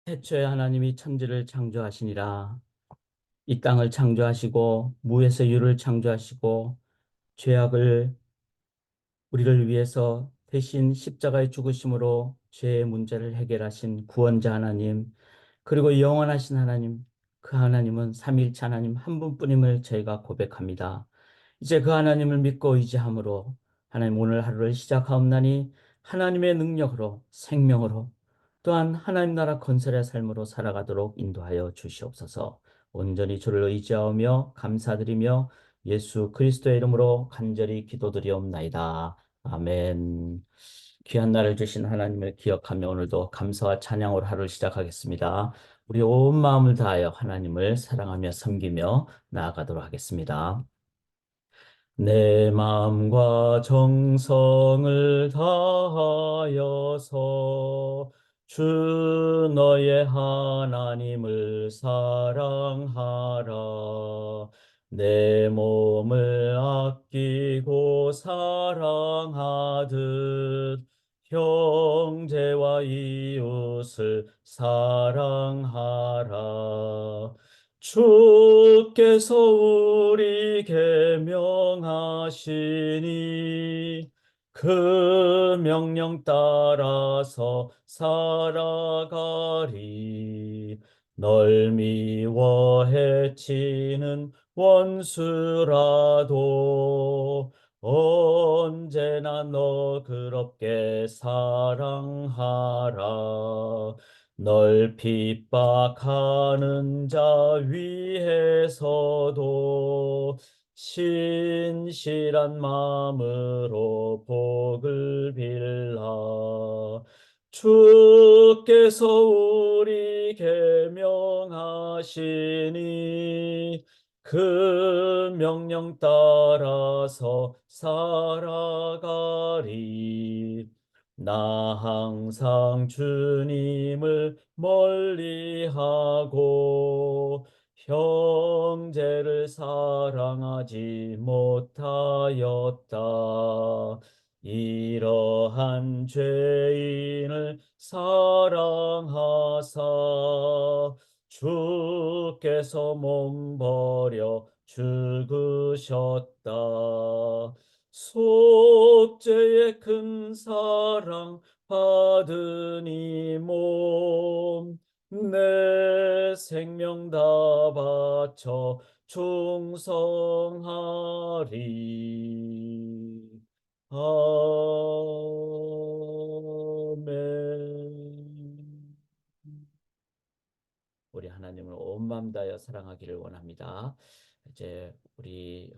태초에 하나님이 천지를 창조하시니라. 이 땅을 창조하시고 무에서 유를 창조하시고 죄악을 우리를 위해서 대신 십자가의 죽으심으로 죄의 문제를 해결하신 구원자 하나님, 그리고 영원하신 하나님, 그 하나님은 삼위일체 하나님 한 분뿐임을 저희가 고백합니다. 이제 그 하나님을 믿고 의지함으로 하나님 오늘 하루를 시작하옵나니 하나님의 능력으로 생명으로 또한 하나님 나라 건설의 삶으로 살아가도록 인도하여 주시옵소서. 온전히 주를 의지하며 감사드리며 예수 그리스도의 이름으로 간절히 기도드리옵나이다. 아멘. 귀한 날을 주신 하나님을 기억하며 오늘도 감사와 찬양으로 하루를 시작하겠습니다. 우리 온 마음을 다하여 하나님을 사랑하며 섬기며 나아가도록 하겠습니다. 내 마음과 정성을 다하여서 주 너의 하나님을 사랑하라. 내 몸을 아끼고 사랑하듯 형제와 이웃을 사랑하라. 주께서 우리에게 명하시니 그 명령 따라서 살아가리. 널 미워 해치는 원수라도 언제나 너 그렇게 사랑하라. 널 핍박하는 자 위에서도 신실한 마음으로 복을 빌라. 주께서 우리에게 명하시니 그 명령 따라서 살아가리. 나 항상 주님을 멀리하고 형제를 사랑하지 못하였다. 이러한 죄인을 사랑하사 주께서 몸버려 죽으셨다. 속죄의 큰 사랑 받은 이 몸 내 생명 다 바쳐 충성하리. 아멘. 우리 하나님을 온 마음 다하여 사랑하기를 원합니다. 이제 우리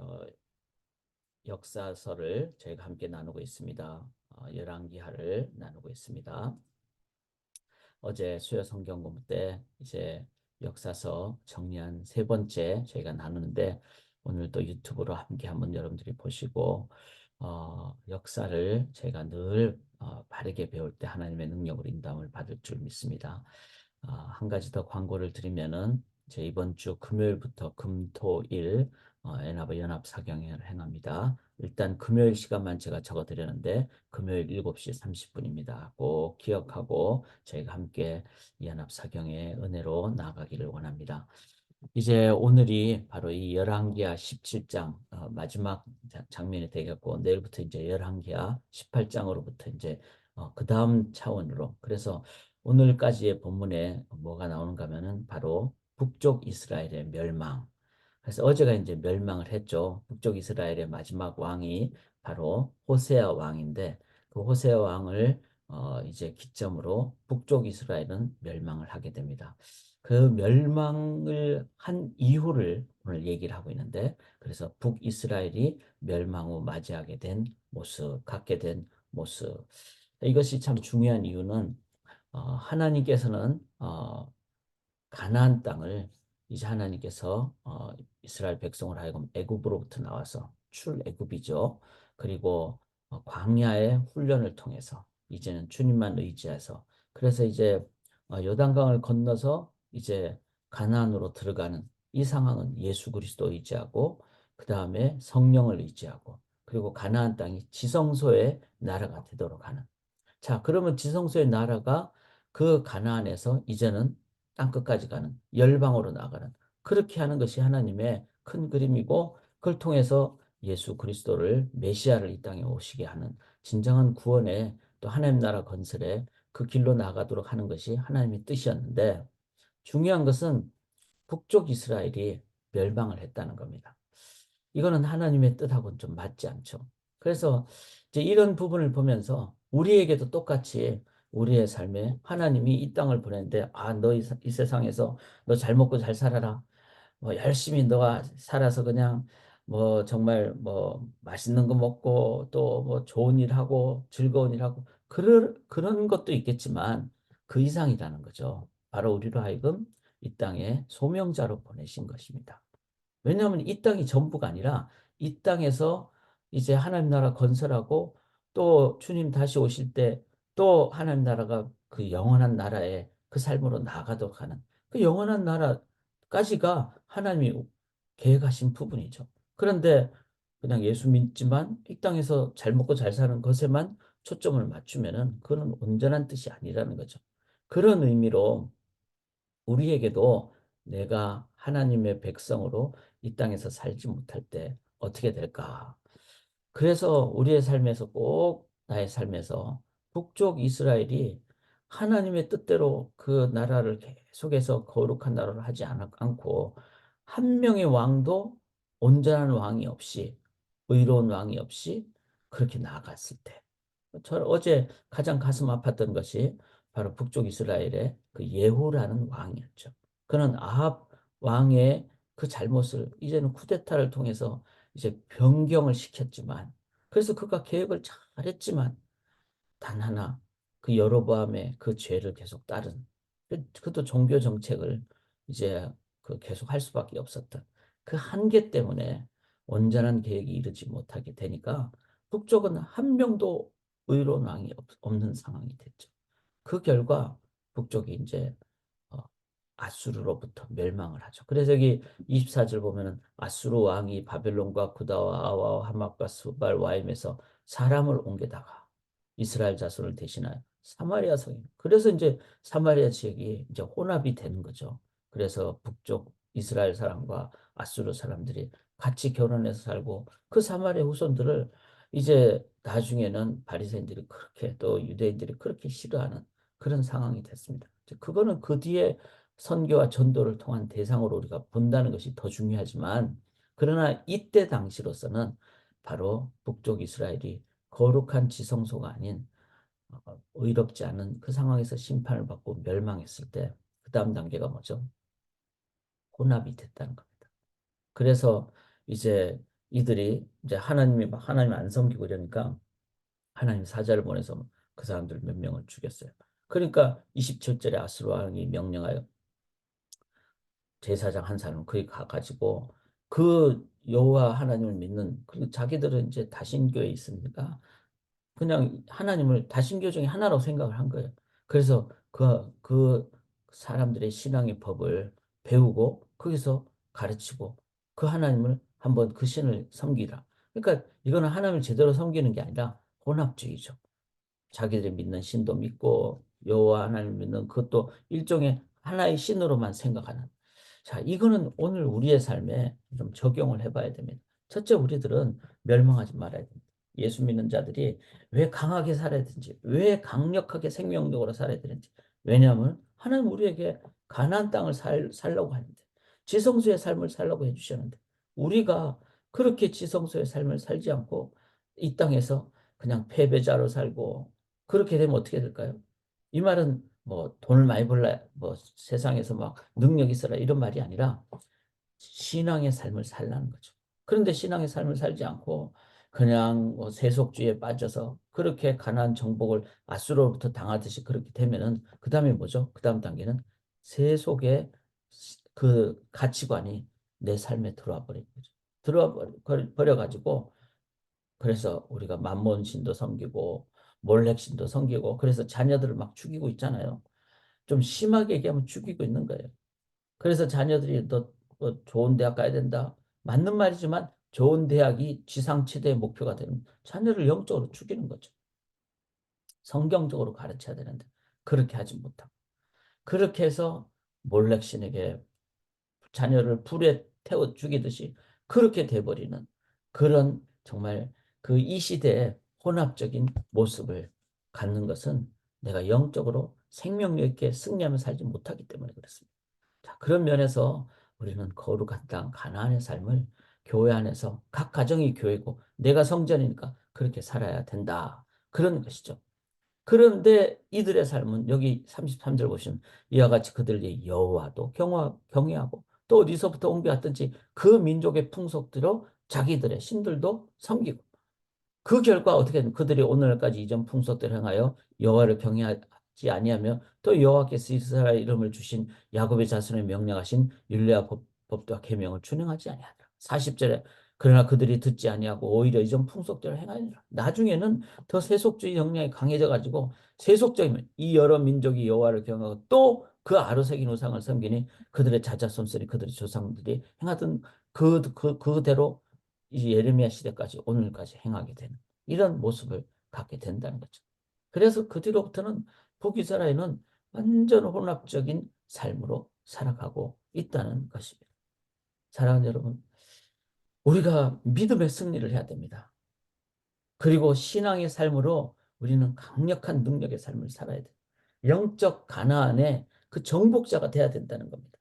역사서를 저희가 함께 나누고 있습니다. 열왕기하를 나누고 있습니다. 어제 수요 성경 공부 때 이제 역사서 정리한 세 번째 저희가 나누는데 오늘 또 유튜브로 함께 한번 여러분들이 보시고 역사를 제가 늘 바르게 배울 때 하나님의 능력으로 인도함을 받을 줄 믿습니다. 한 가지 더 광고를 드리면은 제 이번 주 금요일부터 금토일 엔하버 연합 사경회를 행합니다. 일단 금요일 시간만 제가 적어드렸는데 금요일 7시 30분입니다. 꼭 기억하고 저희가 함께 연합 사경의 은혜로 나아가기를 원합니다. 이제 오늘이 바로 이 열왕기하 17장 마지막 장면이 되겠고 내일부터 이제 열왕기하 18장으로부터 이제 그 다음 차원으로 그래서 오늘까지의 본문에 뭐가 나오는가 하면은 바로 북쪽 이스라엘의 멸망. 그래서 어제가 이제 멸망을 했죠. 북쪽 이스라엘의 마지막 왕이 바로 호세아 왕인데 그 호세아 왕을 이제 기점으로 북쪽 이스라엘은 멸망을 하게 됩니다. 그 멸망을 한 이유를 오늘 얘기를 하고 있는데 그래서 북이스라엘이 멸망 후 맞이하게 된 모습, 갖게 된 모습. 이것이 참 중요한 이유는 하나님께서는 가나안 땅을 이제 하나님께서 이스라엘 백성을 하여금 애굽으로부터 나와서 출애굽이죠. 그리고 광야의 훈련을 통해서 이제는 주님만 의지해서 그래서 이제 요단강을 건너서 이제 가나안으로 들어가는 이 상황은 예수 그리스도 의지하고 그 다음에 성령을 의지하고 그리고 가나안 땅이 지성소의 나라가 되도록 하는 자 그러면 지성소의 나라가 그 가나안에서 이제는 땅 끝까지 가는 열방으로 나가는 그렇게 하는 것이 하나님의 큰 그림이고 그걸 통해서 예수 그리스도를 메시아를 이 땅에 오시게 하는 진정한 구원의 또 하나님 나라 건설에 그 길로 나가도록 하는 것이 하나님의 뜻이었는데 중요한 것은 북쪽 이스라엘이 멸망을 했다는 겁니다. 이거는 하나님의 뜻하고는 좀 맞지 않죠. 그래서 이제 이런 부분을 보면서 우리에게도 똑같이 우리의 삶에 하나님이 이 땅을 보냈는데 너 이 세상에서 너 잘 먹고 잘 살아라. 뭐 열심히 너가 살아서 그냥 뭐 정말 뭐 맛있는 거 먹고 또 뭐 좋은 일 하고 즐거운 일 하고 그런 것도 있겠지만 그 이상이라는 거죠. 바로 우리로 하여금 이 땅에 소명자로 보내신 것입니다. 왜냐하면 이 땅이 전부가 아니라 이 땅에서 이제 하나님 나라 건설하고 또 주님 다시 오실 때 또 하나님 나라가 그 영원한 나라에 그 삶으로 나아가도록 하는 그 영원한 나라까지가 하나님이 계획하신 부분이죠. 그런데 그냥 예수 믿지만 이 땅에서 잘 먹고 잘 사는 것에만 초점을 맞추면은 그건 온전한 뜻이 아니라는 거죠. 그런 의미로 우리에게도 내가 하나님의 백성으로 이 땅에서 살지 못할 때 어떻게 될까? 그래서 우리의 삶에서 꼭 나의 삶에서 북쪽 이스라엘이 하나님의 뜻대로 그 나라를 계속해서 거룩한 나라를 하지 않고 한 명의 왕도 온전한 왕이 없이 의로운 왕이 없이 그렇게 나아갔을 때. 저 어제 가장 가슴 아팠던 것이 바로 북쪽 이스라엘의 그 예후라는 왕이었죠. 그는 아합 왕의 그 잘못을 이제는 쿠데타를 통해서 이제 변경을 시켰지만 그래서 그가 계획을 잘했지만 단 하나 그 여로보암의 그 죄를 계속 따른 그것도 종교 정책을 이제 그 계속 할 수밖에 없었던 그 한계 때문에 온전한 계획이 이르지 못하게 되니까 북쪽은 한 명도 의로운 왕이 없는 상황이 됐죠. 그 결과 북쪽이 이제 어, 아수르로부터 멸망을 하죠. 그래서 여기 24절 보면은 아수르 왕이 바벨론과 구다와 아와 하맛과 스발 와임에서 사람을 옮겨다가 이스라엘 자손을 대신하여 사마리아 성에 그래서 이제 사마리아 지역이 이제 혼합이 되는 거죠. 그래서 북쪽 이스라엘 사람과 아수르 사람들이 같이 결혼해서 살고 그 사마리아 후손들을 이제 나중에는 바리새인들이 그렇게 또 유대인들이 그렇게 싫어하는 그런 상황이 됐습니다. 그거는 그 뒤에 선교와 전도를 통한 대상으로 우리가 본다는 것이 더 중요하지만 그러나 이때 당시로서는 바로 북쪽 이스라엘이 거룩한 지성소가 아닌 의롭지 않은 그 상황에서 심판을 받고 멸망했을 때 그 다음 단계가 뭐죠? 혼합이 됐다는 겁니다. 그래서 이제 이들이 이제 하나님 안 섬기고 이러니까 하나님 사자를 보내서 그 사람들 몇 명을 죽였어요. 그러니까 27절에 아수르 왕이 명령하여 제사장 한 사람은 거기 가가지고 그 여호와 하나님을 믿는 그 자기들은 이제 다신교에 있으니까 그냥 하나님을 다신교 중에 하나라고 생각을 한 거예요. 그래서 그 사람들의 신앙의 법을 배우고 거기서 가르치고 그 하나님을 한번 그 신을 섬기라. 그러니까 이거는 하나님을 제대로 섬기는 게 아니라 혼합주의죠. 자기들이 믿는 신도 믿고 여호와 하나님 믿는 그것도 일종의 하나의 신으로만 생각하는. 자, 이거는 오늘 우리의 삶에 좀 적용을 해봐야 됩니다. 첫째, 우리들은 멸망하지 말아야 됩니다. 예수 믿는 자들이 왜 강하게 살아야 되는지, 왜 강력하게 생명력으로 살아야 되는지. 왜냐하면 하나님 우리에게 가나안 땅을 살라고 하는데, 지성소의 삶을 살라고 해주셨는데, 우리가 그렇게 지성소의 삶을 살지 않고 이 땅에서 그냥 패배자로 살고 그렇게 되면 어떻게 될까요? 이 말은 뭐 돈을 많이 벌라, 뭐 세상에서 막 능력 있어라 이런 말이 아니라 신앙의 삶을 살라는 거죠. 그런데 신앙의 삶을 살지 않고 그냥 뭐 세속주의에 빠져서 그렇게 가난한 정복을 아수로부터 당하듯이 그렇게 되면은 그 다음에 뭐죠? 그 다음 단계는 세속의 그 가치관이 내 삶에 들어와 버린 거죠. 들어와 버려가지고 그래서 우리가 만몬신도 섬기고 몰렉신도 섬기고 그래서 자녀들을 막 죽이고 있잖아요. 좀 심하게 얘기하면 죽이고 있는 거예요. 그래서 자녀들이 너 좋은 대학 가야 된다. 맞는 말이지만 좋은 대학이 지상 최대의 목표가 되는 자녀를 영적으로 죽이는 거죠. 성경적으로 가르쳐야 되는데 그렇게 하지 못하고 그렇게 해서 몰렉신에게 자녀를 불에 태워 죽이듯이 그렇게 돼버리는 그런 정말 그 이 시대의 혼합적인 모습을 갖는 것은 내가 영적으로 생명력 있게 승리하며 살지 못하기 때문에 그렇습니다. 자, 그런 면에서 우리는 거룩한 땅 가나안의 삶을 교회 안에서 각 가정이 교회고 내가 성전이니까 그렇게 살아야 된다. 그런 것이죠. 그런데 이들의 삶은 여기 33절 보시면 이와 같이 그들이 여호와도 경외하고 또 어디서부터 옮겨왔든지 그 민족의 풍속대로 자기들의 신들도 섬기고 그 결과 어떻게 되는 그들이 오늘까지 이전 풍속대로 행하여 여호와를 경외하지 아니하며 또 여호와께서 이스라엘 이름을 주신 야곱의 자손에 명령하신 율례와 법도와 계명을 준행하지 아니하더라. 40절에 그러나 그들이 듣지 아니하고 오히려 이전 풍속대로 행하니라. 나중에는 더 세속주의 영향이 강해져 가지고 세속적이면 이 여러 민족이 여호와를 경외하고 또 그 아로새긴 우상을 섬기니 그들의 자자손들이 그들의 조상들이 행하던 그대로 이 예레미야 시대까지 오늘까지 행하게 되는 이런 모습을 갖게 된다는 거죠. 그래서 그 뒤로부터는 북이스라엘은 완전 혼합적인 삶으로 살아가고 있다는 것입니다. 사랑하는 여러분, 우리가 믿음의 승리를 해야 됩니다. 그리고 신앙의 삶으로 우리는 강력한 능력의 삶을 살아야 돼요. 영적 가나안의 그 정복자가 돼야 된다는 겁니다.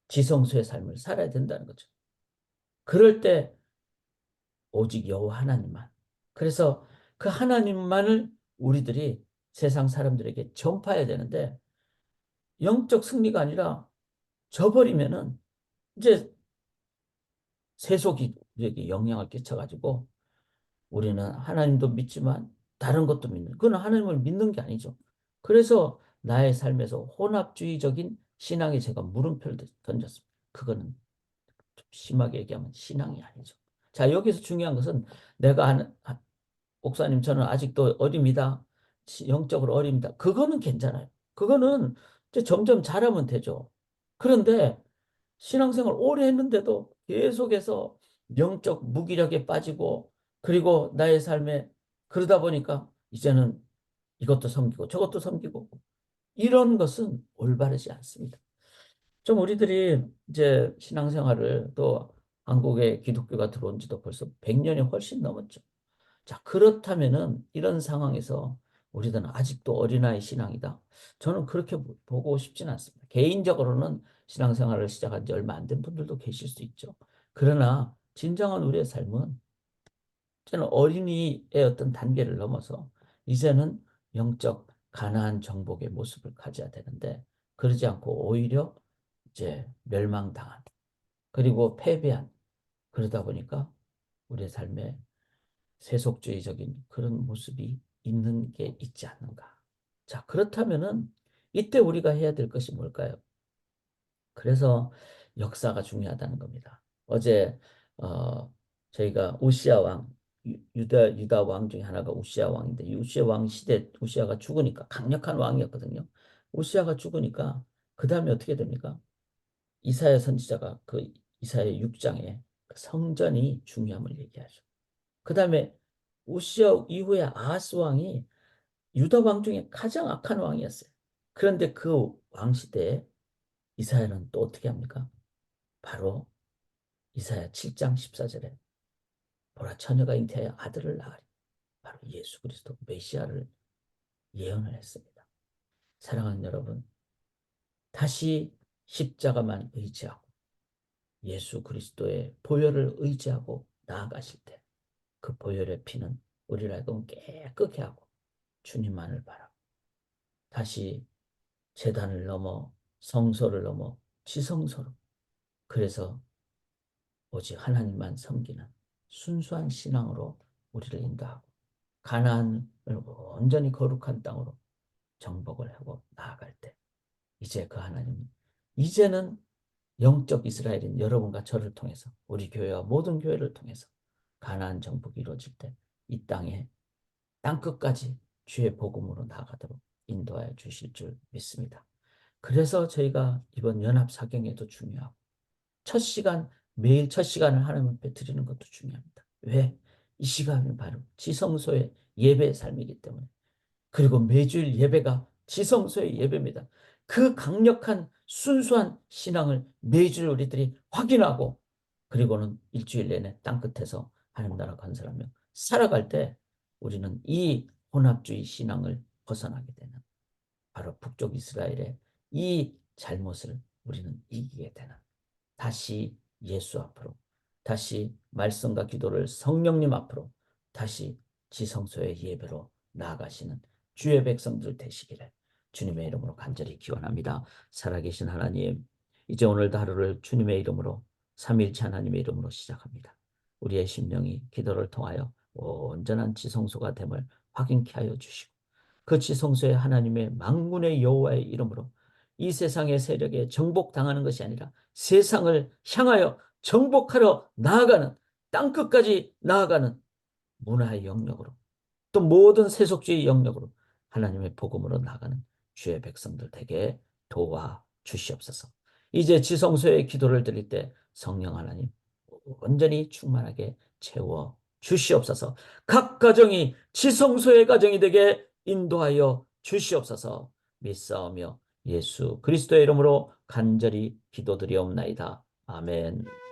지성소의 삶을 살아야 된다는 거죠. 그럴 때 오직 여호와 하나님만. 그래서 그 하나님만을 우리들이 세상 사람들에게 전파해야 되는데 영적 승리가 아니라 져버리면은 이제 세속이 우리에게 영향을 끼쳐가지고 우리는 하나님도 믿지만 다른 것도 믿는 그건 하나님을 믿는 게 아니죠. 그래서 나의 삶에서 혼합주의적인 신앙에 제가 물음표를 던졌습니다. 그거는 좀 심하게 얘기하면 신앙이 아니죠. 자, 여기서 중요한 것은 내가 하는 목사님 저는 아직도 어립니다. 영적으로 어립니다. 그거는 괜찮아요. 그거는 이제 점점 잘하면 되죠. 그런데 신앙생활 오래 했는데도 계속해서 영적 무기력에 빠지고 그리고 나의 삶에 그러다 보니까 이제는 이것도 섬기고 저것도 섬기고 이런 것은 올바르지 않습니다. 좀 우리들이 이제 신앙생활을 또 한국에 기독교가 들어온 지도 벌써 100년이 훨씬 넘었죠. 자, 그렇다면은 이런 상황에서 우리들은 아직도 어린아이 신앙이다. 저는 그렇게 보고 싶지는 않습니다. 개인적으로는 신앙생활을 시작한 지 얼마 안 된 분들도 계실 수 있죠. 그러나 진정한 우리의 삶은 저는 어린이의 어떤 단계를 넘어서 이제는 영적 가나안 정복의 모습을 가져야 되는데 그러지 않고 오히려 이제 멸망당한 그리고 패배한 그러다 보니까 우리의 삶에 세속주의적인 그런 모습이 있는 게 있지 않는가. 자, 그렇다면은 이때 우리가 해야 될 것이 뭘까요? 그래서 역사가 중요하다는 겁니다. 어제 저희가 우시아 왕 유다 왕 중에 하나가 우시아 왕인데 이 우시아 왕 시대 우시아가 죽으니까 강력한 왕이었거든요. 우시아가 죽으니까 그 다음에 어떻게 됩니까? 이사야 선지자가 그 이사야 6장에 그 성전이 중요함을 얘기하죠. 그 다음에 우시아 이후에 아하스 왕이 유다 왕 중에 가장 악한 왕이었어요. 그런데 그 왕 시대에 이사야는 또 어떻게 합니까? 바로 이사야 7장 14절에 보라 처녀가 잉태하여 아들을 낳으리. 바로 예수 그리스도 메시아를 예언을 했습니다. 사랑하는 여러분, 다시 십자가만 의지하고 예수 그리스도의 보혈을 의지하고 나아가실 때 그 보혈의 피는 우리를 하여금 깨끗게 하고 주님만을 바라고 다시 제단을 넘어 성소를 넘어 지성소로 그래서 오직 하나님만 섬기는 순수한 신앙으로 우리를 인도하고 가나안을 온전히 거룩한 땅으로 정복을 하고 나아갈 때 이제 그 하나님 이제는 영적 이스라엘인 여러분과 저를 통해서 우리 교회와 모든 교회를 통해서 가나안 정복이 이루어질 때 이 땅에 땅끝까지 주의 복음으로 나아가도록 인도하여 주실 줄 믿습니다. 그래서 저희가 이번 연합 사경에도 중요하고 첫 시간 매일 첫 시간을 하나님 앞에 드리는 것도 중요합니다. 왜? 이 시간은 바로 지성소의 예배의 삶이기 때문에 그리고 매주일 예배가 지성소의 예배입니다. 그 강력한 순수한 신앙을 매주 우리들이 확인하고 그리고는 일주일 내내 땅끝에서 하나님 나라 건설하며 살아갈 때 우리는 이 혼합주의 신앙을 벗어나게 되는 바로 북쪽 이스라엘의 이 잘못을 우리는 이기게 되는 다시 예수 앞으로 다시 말씀과 기도를 성령님 앞으로 다시 지성소의 예배로 나아가시는 주의 백성들 되시기를 주님의 이름으로 간절히 기원합니다. 살아계신 하나님, 이제 오늘도 하루를 주님의 이름으로 삼위일체 하나님의 이름으로 시작합니다. 우리의 심령이 기도를 통하여 온전한 지성소가 됨을 확인케 하여 주시고 그 지성소에 하나님의 만군의 여호와의 이름으로 이 세상의 세력에 정복당하는 것이 아니라 세상을 향하여 정복하러 나아가는 땅끝까지 나아가는 문화의 영역으로 또 모든 세속주의 영역으로 하나님의 복음으로 나가는 주의 백성들 되게 도와 주시옵소서. 이제 지성소의 기도를 드릴 때 성령 하나님 온전히 충만하게 채워 주시옵소서. 각 가정이 지성소의 가정이 되게 인도하여 주시옵소서. 믿사오며 예수 그리스도의 이름으로 간절히 기도드리옵나이다. 아멘.